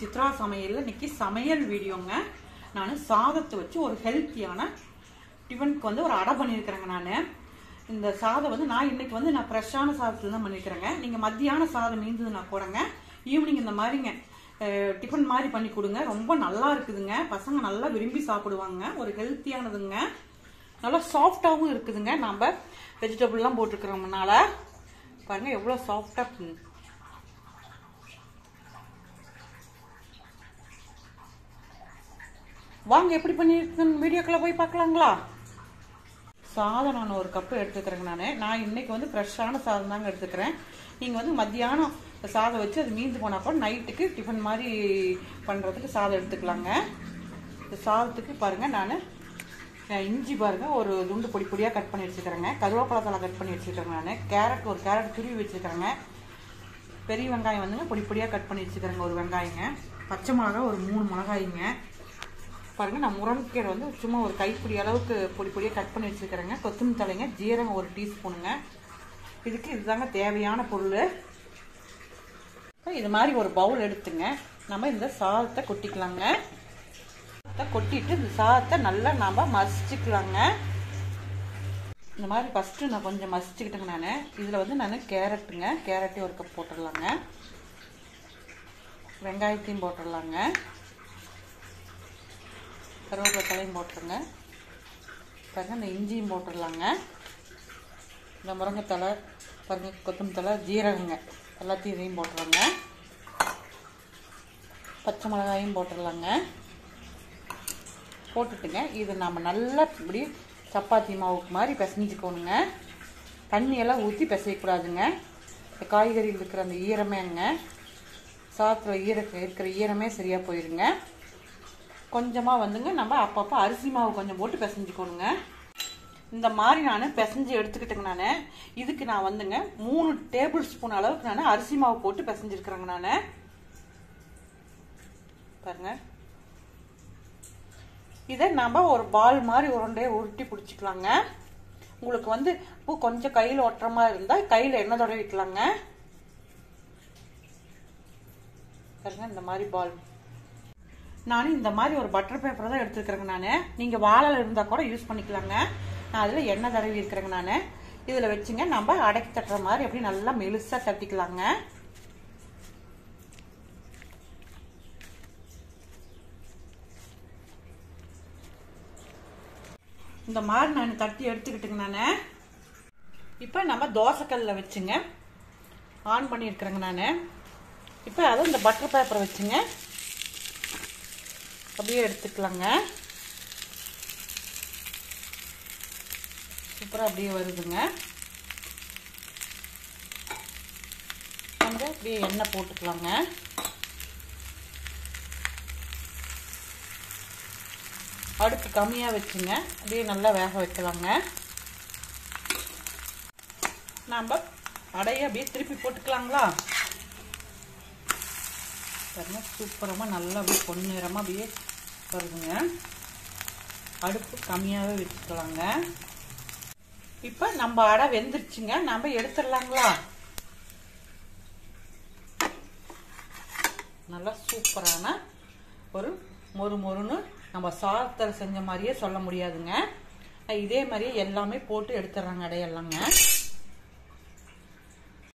சித்ரா சமையல்ல இன்னைக்கு சமையல் வீடியோங்க. நான் சாதத்தை வச்சு ஒரு ஹெல்த்தியான டிஃபனுக்கு வந்து ஒரு அடை பண்ணியிருக்கிறேங்க. நான் இந்த சாதம் வந்து நான் இன்னைக்கு நான் ஃப்ரெஷ்ஷான சாதத்தில் தான் பண்ணியிருக்கிறேங்க. நீங்கள் மத்தியான சாதம் மீந்ததுன்னா கூடங்க ஈவினிங் இந்த மாதிரிங்க டிஃபன் மாதிரி பண்ணி கொடுங்க. ரொம்ப நல்லா இருக்குதுங்க. பசங்க நல்லா விரும்பி சாப்பிடுவாங்க. ஒரு ஹெல்த்தியானதுங்க. நல்லா சாஃப்டாகவும் இருக்குதுங்க. நம்ம வெஜிடபிள்லாம் போட்டிருக்கிறோம்னால பாருங்க எவ்வளோ சாஃப்டாக. வாங்க எப்படி பண்ணியிருக்குன்னு வீடியோக்குள்ள போய் பார்க்கலாங்களா? சாதம் நான் ஒரு கப்பு எடுத்துக்கிறேங்க. நான் இன்னைக்கு வந்து ஃப்ரெஷ்ஷான சாதம் தாங்க எடுத்துக்கிறேன். நீங்கள் வந்து மத்தியானம் சாதம் வச்சு அது மீந்து போனால் கூட நைட்டுக்கு டிஃபன் மாதிரி பண்ணுறதுக்கு சாதம் எடுத்துக்கலாங்க. இந்த சாதத்துக்கு பாருங்கள் நான் இஞ்சி பாருங்கள் ஒரு துண்டு பொடி பொடியாக கட் பண்ணி வச்சுக்கிறேங்க. கருவேப்பிலை கட் பண்ணி வச்சுக்கிறேங்க. நான் கேரட் ஒரு கேரட் துருவி வச்சுக்கிறேங்க. பெரிய வெங்காயம் வந்துங்க பொடி பொடியாக கட் பண்ணி வச்சுக்கிறேங்க ஒரு வெங்காயங்க. பச்சை மிளகா ஒரு 3 மிளகாய்ங்க. பாருங்கள் நான் முருங்கைக்கீரை வந்து சும்மா ஒரு கைப்பிடி அளவுக்கு பொடி பொடியாக கட் பண்ணி வச்சுக்கிறேங்க. கொத்தமல்லி தலைங்க, ஜீரகம் ஒரு டீஸ்பூனுங்க. இதுக்கு இதுதாங்க தேவையான பொருள். இது மாதிரி ஒரு பவுல் எடுத்துங்க. நம்ம இந்த சாதத்தை கொட்டிக்கலாங்க. கொட்டிட்டு இந்த சாதத்தை நல்லா நாம் மசிச்சுக்கலாங்க. இந்த மாதிரி ஃபஸ்ட்டு நான் கொஞ்சம் மசிச்சுக்கிட்டேங்க. நான் இதில் வந்து நான் கேரட்டையும் ஒரு கப் போட்டுடலாங்க. வெங்காயத்தையும் போட்டுடலாங்க. கருவேப்பிலை தலையும் போட்டுருங்க. பாருங்கள் இந்த இஞ்சியும் போட்டுடலாங்க. இந்த முருங்கைத்தலை பாருங்கள், கொத்தமல்லி தலை, ஜீரகங்க எல்லாத்தையும் இதையும் போட்டுருங்க. பச்சை மிளகாயும் போட்டுடலாங்க. போட்டுட்டுங்க இது நம்ம நல்லா இப்படி சப்பாத்தி மாவுக்கு மாதிரி பிசைஞ்சுக்கோணுங்க. தண்ணியெல்லாம் ஊற்றி பிசையக்கூடாதுங்க. இந்த காய்கறியில் இருக்கிற அந்த ஈரமேங்க சாதத்தில் இருக்கிற ஈரமே சரியாக போயிருங்க. கொஞ்சமாக வந்துங்க நம்ம அப்பப்போ அரிசி மாவு கொஞ்சம் போட்டு பிசைஞ்சுக்கணுங்க. இந்த மாதிரி நான் பிசைஞ்சு எடுத்துக்கிட்டேங்க. நான் இதுக்கு நான் வந்துங்க 3 டேபிள் ஸ்பூன் அளவுக்கு நான் அரிசி மாவு போட்டு பிசைஞ்சிருக்கிறேங்க. நான் பாருங்க இதை நம்ம ஒரு பால் மாதிரி உருண்டையை உருட்டி பிடிச்சிக்கலாங்க. உங்களுக்கு வந்து கொஞ்சம் கையில் ஒட்டுற மாதிரி இருந்தால் கையில் எண்ணெய் தடவிக்கலாங்க. பாருங்க இந்த மாதிரி பால். நான் இந்த மாதிரி ஒரு பட்டர் பேப்பர் தான் எடுத்துருக்கிறேங்க. நான் நீங்கள் வாழை இருந்தால் கூட யூஸ் பண்ணிக்கலாங்க. நான் அதில் எண்ணெய் தடவி இருக்கிறேங்க. நான் இதில் வச்சுங்க நம்ம அடக்கி தட்டுற மாதிரி அப்படி நல்லா மெலிசாக தட்டிக்கலாங்க. இந்த மாதிரி நான் தட்டி எடுத்துக்கிட்டுங்க. நான் இப்போ நம்ம தோசைக்கல்லில் வச்சுங்க ஆன் பண்ணியிருக்கிறேங்க. நான் இப்போ அதை இந்த பட்டர் பேப்பரை வச்சுங்க அப்படியே எடுத்துக்கலாங்க. சூப்பராக அப்படியே வருதுங்க. கொஞ்சம் அப்படியே எண்ணெய் போட்டுக்கலாங்க. அடுப்பு கம்மியாக வச்சுங்க அப்படியே நல்லா வேக வைக்கலாங்க. நாம் அடையை அப்படியே திருப்பி போட்டுக்கலாங்களா? பாருங்க சூப்பரமாக நல்லா அப்படியே பொன்னிறமாக அப்படியே வருதுங்க. அடுப்பு கம்மியாகவே வச்சுக்கலாங்க. இப்போ நம்ம அடை வெந்துருச்சுங்க. நம்ம எடுத்துடலாங்களா? நல்லா சூப்பரான ஒரு மொறுன்னு நம்ம சாதத்தில் செஞ்ச மாதிரியே சொல்ல முடியாதுங்க. இதே மாதிரியே எல்லாமே போட்டு எடுத்துடுறாங்க அடையெல்லாங்க.